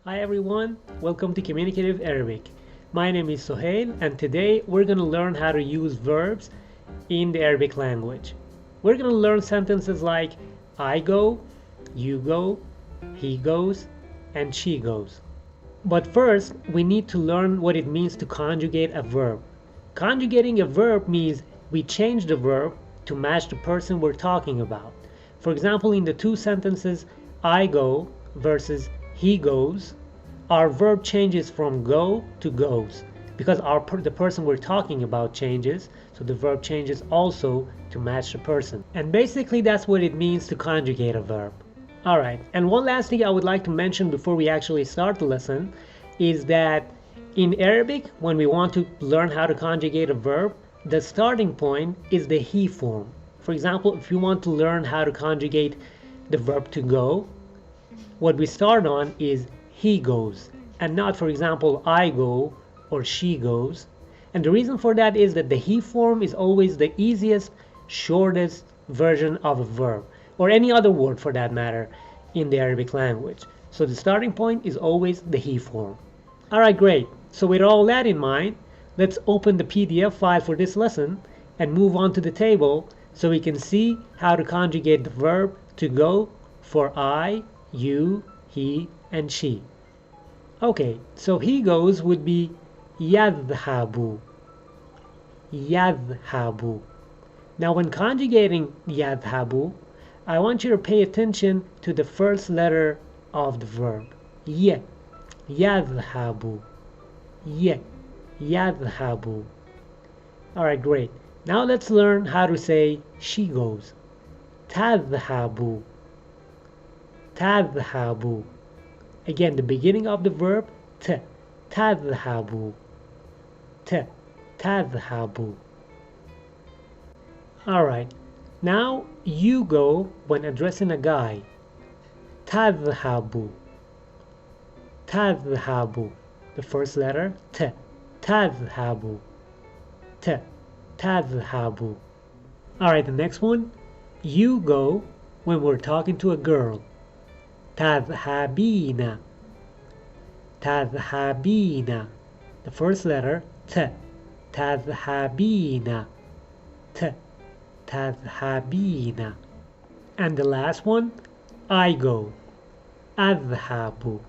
Hi everyone, welcome to Communicative Arabic. My name is Sohail and today we're going to learn how to use verbs in the Arabic language. We're going to learn sentences like I go, you go, he goes, and she goes. But first, we need to learn what it means to conjugate a verb. Conjugating a verb means we change the verb to match the person we're talking about. For example, in the two sentences I go versus he goes, our verb changes from go to goes because the person we're talking about changes, so the verb changes also to match the person. And basically that's what it means to conjugate a verb. Alright, and one last thing I would like to mention before we actually start the lesson is that in Arabic, when we want to learn how to conjugate a verb, the starting point is the he form. For example, if you want to learn how to conjugate the verb to go, what we start on is he goes and not, for example, I go or she goes. And the reason for that is that the he form is always the easiest, shortest version of a verb or any other word for that matter in the Arabic language. So the starting point is always the he form. Alright, great. So with all that in mind, let's open the PDF file for this lesson and move on to the table so we can see how to conjugate the verb to go for I, you, he, and she. Okay, so he goes would be yadhabu. Yadhabu. Now when conjugating yadhabu, I want you to pay attention to the first letter of the verb. Ye. Yadhabu. Ye. Yadhabu. Alright, great. Now let's learn how to say she goes. Tadhabu. Tadhabu. Again, the beginning of the verb t. Tadhabu. T. Tadhabu. Alright. Now you go when addressing a guy. Tadhabu. Tadhabu. The first letter t. Tadhabu. T. Tadhabu. Alright, the next one. You go when we're talking to a girl. Tadhabina. Tadhabina. The first letter t. Tadhabina. T. Tadhabina. And the last one, I go. Adhabu.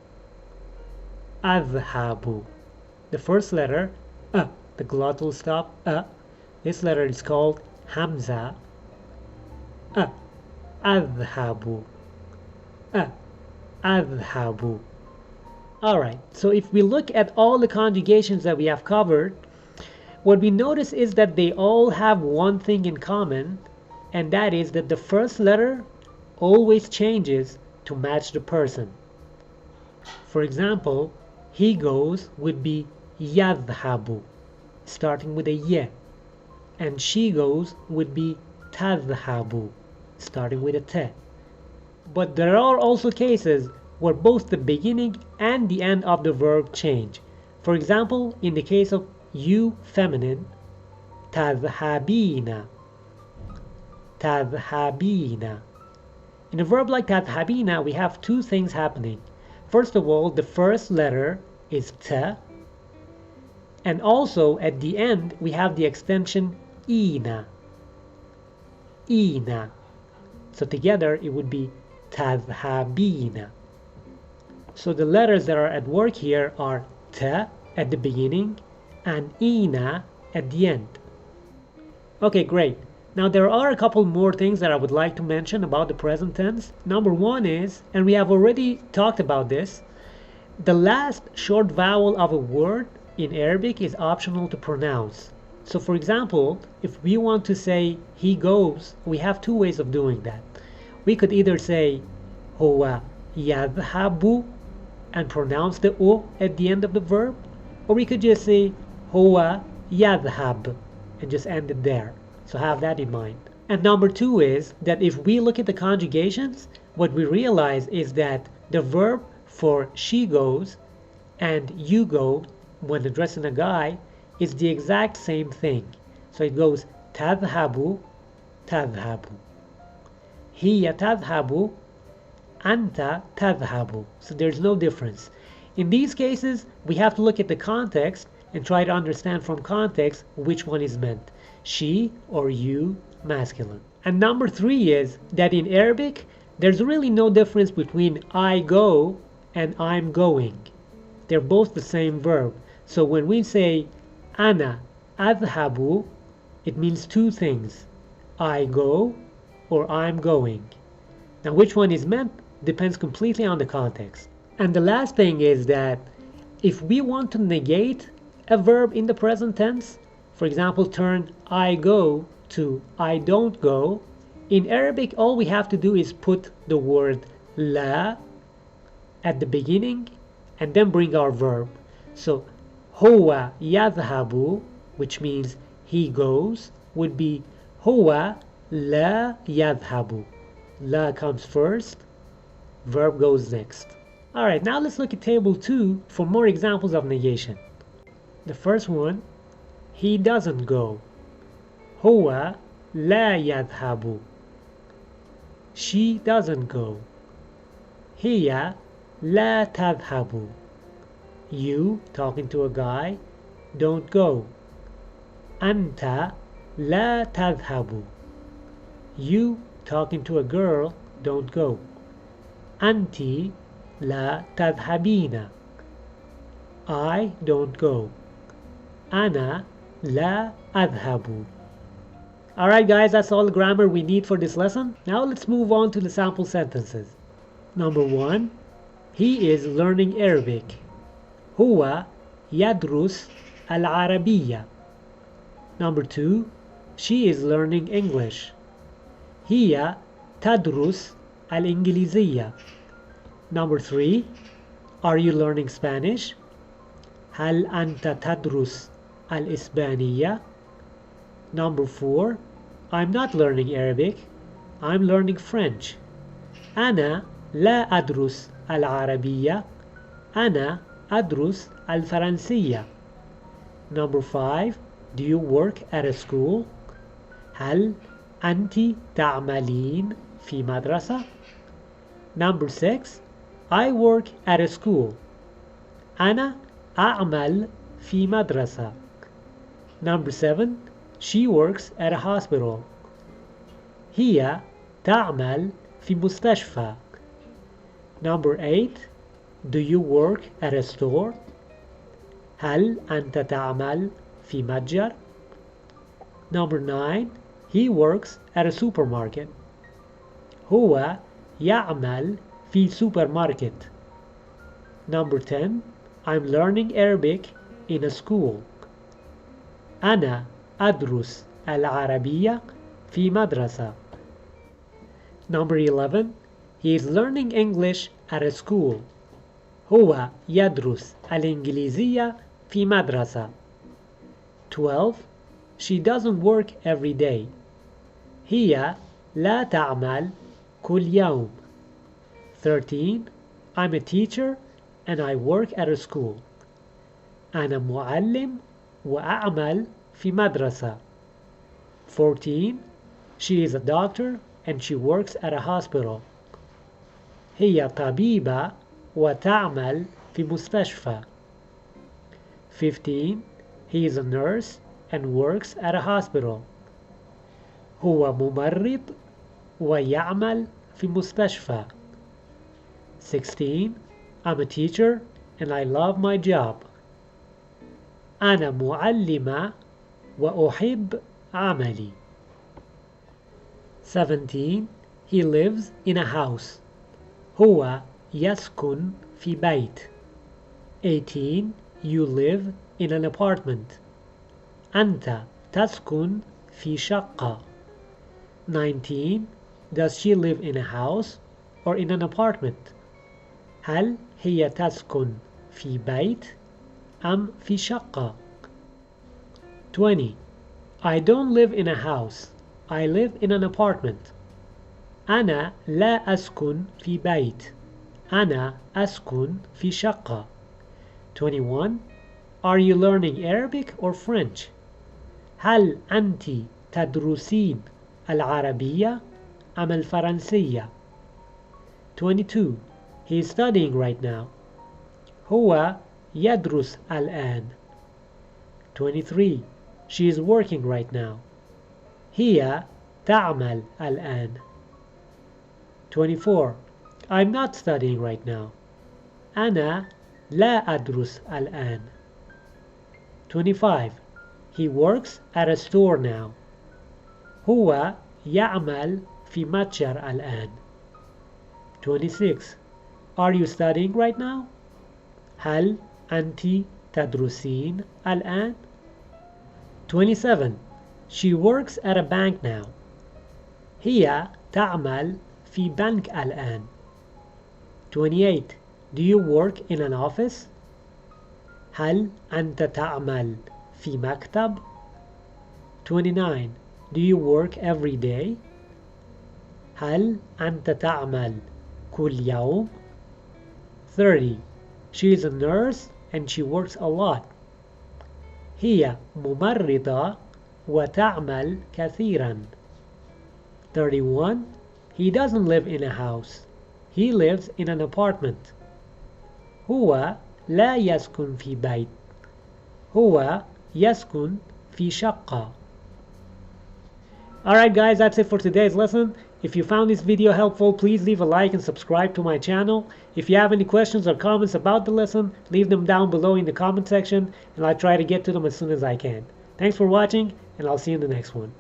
Adhabu. The first letter, the glottal stop, this letter is called Hamza. Adhabu. Adhabu. Alright, so if we look at all the conjugations that we have covered, what we notice is that they all have one thing in common, and that is that the first letter always changes to match the person. For example, he goes would be yadhabu, starting with a ye, and she goes would be tadhabu, starting with a te. But there are also cases where both the beginning and the end of the verb change. For example, in the case of you feminine, tadhabina. Tadhabina. In a verb like tadhabina, we have two things happening. First of all, the first letter is t, and also at the end we have the extension ina. Ina. So together it would be tadhabina. So the letters that are at work here are t at the beginning and ina at the end. Okay, great. Now there are a couple more things that I would like to mention about the present tense. Number one is, and we have already talked about this, the last short vowel of a word in Arabic is optional to pronounce. So for example, if we want to say he goes, we have two ways of doing that. We could either say huwa yadhabu and pronounce the u at the end of the verb, or we could just say huwa yadhab and just end it there. So have that in mind. And number two is that if we look at the conjugations, what we realize is that the verb for she goes and you go when addressing a guy is the exact same thing. So it goes tadhabu, tadhabu. Hiya tadhabu, anta tadhabu. So there's no difference. In these cases, we have to look at the context and try to understand from context which one is meant, she or you, masculine. And number 3 is that in Arabic, there's really no difference between I go and I'm going. They're both the same verb. So when we say Ana adhabu, it means two things. I go or I'm going. Now which one is meant depends completely on the context. And the last thing is that if we want to negate a verb in the present tense, for example, turn I go to I don't go, in Arabic all we have to do is put the word la at the beginning and then bring our verb. So huwa yadhabu, which means he goes, would be huwa la yadhabu. La comes first, verb goes next. Alright, now let's look at table 2 for more examples of negation. The first one, he doesn't go. Huwa la yadhabu. She doesn't go. Hiya la tadhabu. You, talking to a guy, don't go. Anta la tadhabu. You, talking to a girl, don't go. Anti la tadhabina. I don't go. Ana la adhabu. Alright guys, that's all the grammar we need for this lesson. Now let's move on to the sample sentences. Number 1. He is learning Arabic. هو يدرس العربية. Number 2. She is learning English. هي تدرس الإنجليزية. Number 3. Are you learning Spanish? هل أنت تدرس الإسبانية? Number 4. I'm not learning Arabic. I'm learning French. أنا لا أدرس العربية. أنا أدرس الفرنسية. Number 5. Do you work at a school? هل أنت تعملين في مدرسة? Number 6. I work at a school. أنا أعمل في مدرسة. Number 7. She works at a hospital. هي تعمل في مستشفى. Number 8. Do you work at a store? هل أنت تعمل في متجر؟ Number 9. He works at a supermarket. هو يعمل في سوبرماركت. Number 10. I'm learning Arabic in a school. أنا أدرس العربية في مدرسة. Number 11. He is learning English at a school. هو يدرس الإنجليزية في مدرسة. 12. She doesn't work every day. هي لا تعمل كل يوم. 13. I'm a teacher and I work at a school. أنا معلم وأعمل في مدرسة. 14. She is a doctor and she works at a hospital. هي طبيبة وتعمل في مستشفى. 15. He is a nurse and works at a hospital. هو ممرض ويعمل في مستشفى. 16. I'm a teacher and I love my job. أنا معلمة وأحب عملي. 17. He lives in a house. هو يسكن في بيت. 18. You live in an apartment. أنت تسكن في شقة. 19. Does she live in a house or in an apartment? هل هي تسكن في بيت أم في شقة؟ 20. I don't live in a house. I live in an apartment. أنا لا أسكن في بيت. أنا أسكن في شقة. 21. Are you learning Arabic or French? هل أنت تدرسين العربية أم الفرنسية؟ 22. He is studying right now. هو يدرس الآن. 23. She is working right now. هي تعمل الآن. 24. I'm not studying right now. أنا لا أدرس الآن. 25. He works at a store now. هو يعمل في متجر الآن. 26. Are you studying right now? هل أنت تدرسين الآن؟ 27. She works at a bank now. هي تعمل في بنك الآن. 28. Do you work in an office? هل أنت تعمل في مكتب؟ 29. Do you work every day? هل أنت تعمل كل يوم؟ 30. She is a nurse and she works a lot. هي ممرضة وتعمل كثيرا. 31. He doesn't live in a house. He lives in an apartment. هو لا يسكن في بيت. هو يسكن في شقة. Alright guys, that's it for today's lesson. If you found this video helpful, please leave a like and subscribe to my channel. If you have any questions or comments about the lesson, leave them down below in the comment section and I'll try to get to them as soon as I can. Thanks for watching and I'll see you in the next one.